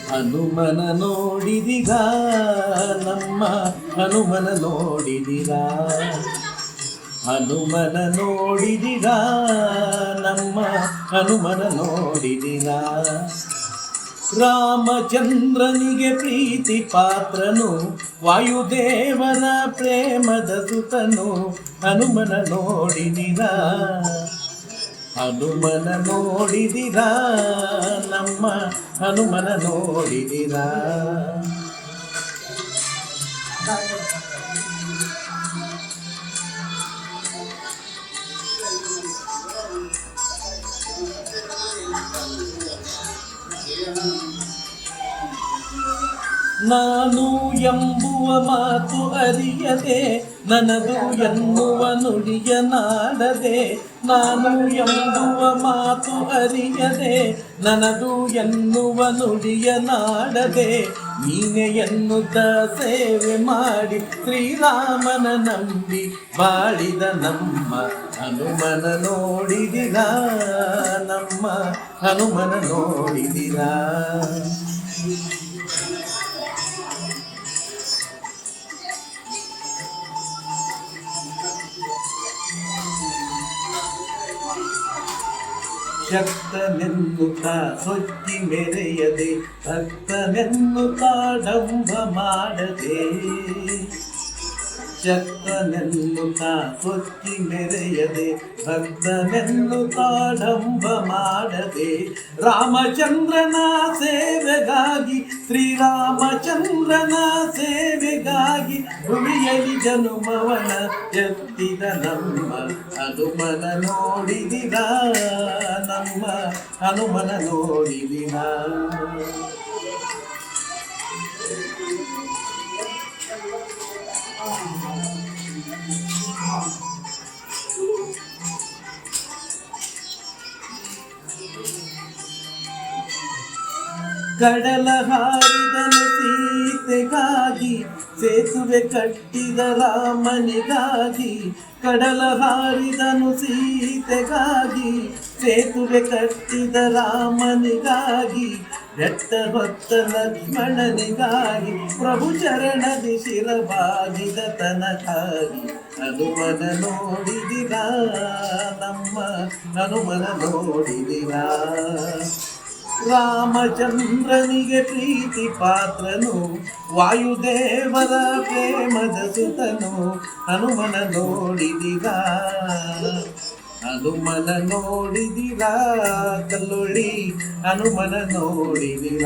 ಹನುಮನ ನೋಡಿದಿರ ನಮ್ಮ ಹನುಮನ ನೋಡಿದಿರ, ಹನುಮನ ನೋಡಿದಿರ ನಮ್ಮ ಹನುಮನ ನೋಡಿದಿರ. ರಾಮಚಂದ್ರನಿಗೆ ಪ್ರೀತಿ ಪಾತ್ರನು, ವಾಯುದೇವನ ಪ್ರೇಮದ ಸುತನು, ಹನುಮನ ನೋಡಿದಿರ, ಹನುಮನ ನೋಡಿದಿರ ನಮ್ಮ ಹನುಮನ ನೋಡಿದಿರ. ನಾನು ಎಂಬುವ ಮಾತು ಅರಿಯದೆ, ನನದು ಎನ್ನುವ ನುಡಿಯ ನಾಡದೆ. ನಾನು ಎಂಬುವ ಮಾತು ಅರಿಯದೆ, ನನದು ಎನ್ನುವ ನುಡಿಯ ನಾಡದೆ. ನೀನೆ ಎನ್ನುತ್ತ ಸೇವೆ ಮಾಡಿ ಶ್ರೀರಾಮನ ನಂಬಿ ಬಾಳಿದ ನಮ್ಮ ಹನುಮನ ನೋಡಿದಿರ, ನಮ್ಮ ಹನುಮನ ನೋಡಿದಿರ. ಶಕ್ತನೆನ್ನುತ್ತ ಸೊಕ್ಕಿ ಮೆರೆಯದೆ, ಭಕ್ತನೆನ್ನುತ್ತ ಡಂಬ ಮಾಡದೆ. ಶಕ್ತನೆನ್ನುತ್ತ ಸೊಕ್ಕಿ ಮೆರೆಯದೆ, ಭಕ್ತನೆನ್ನುತ್ತ ಡಂಬ ಮಾಡದೆ. ರಾಮಚಂದ್ರನ ಸೇವೆಗಾಗಿ, ಶ್ರೀರಾಮಚಂದ್ರನ ಸೇವೆಗಾಗಿ ಭುವಿಯಲಿ ಜನುಮವನ ಎತ್ತಿದ ನಮ್ಮ ಹನುಮನ ನೋಡಿದಿರ, ನಮ್ಮ ಹನುಮನ ನೋಡಿದಿರ. ಕಡಲ ಹಾರಿದನು ಸೀತೆಗಾಗಿ, ಸೇತುವೆ ಕಟ್ಟಿದ ರಾಮನಿಗಾಗಿ. ಕಡಲ ಹಾರಿದನು ಸೀತೆಗಾಗಿ, ಸೇತುವೆ ಕಟ್ಟಿದ ರಾಮನಿಗಾಗಿ. ಬೆಟ್ಟ ಹೊತ್ತ ಲಕ್ಷ್ಮಣನಿಗಾಗಿ, ಪ್ರಭು ಚರಣದಿ ಶಿರಬಾಗಿದ ತನಕಾಗಿ. ಹನುಮನ ನೋಡಿದಿರ, ನಮ್ಮ ಹನುಮನ ನೋಡಿದಿರ. ರಾಮಚಂದ್ರನಿಗೆ ಪ್ರೀತಿ ಪಾತ್ರನು, ವಾಯುದೇವರ ಪ್ರೇಮದ ಸುತನು, ಹನುಮನ ನೋಡಿದಿರ, ಹನುಮನ ನೋಡಿದಿರ. ಕಲ್ಲೊಳಿ ಹನುಮನ ನೋಡಿದಿರ.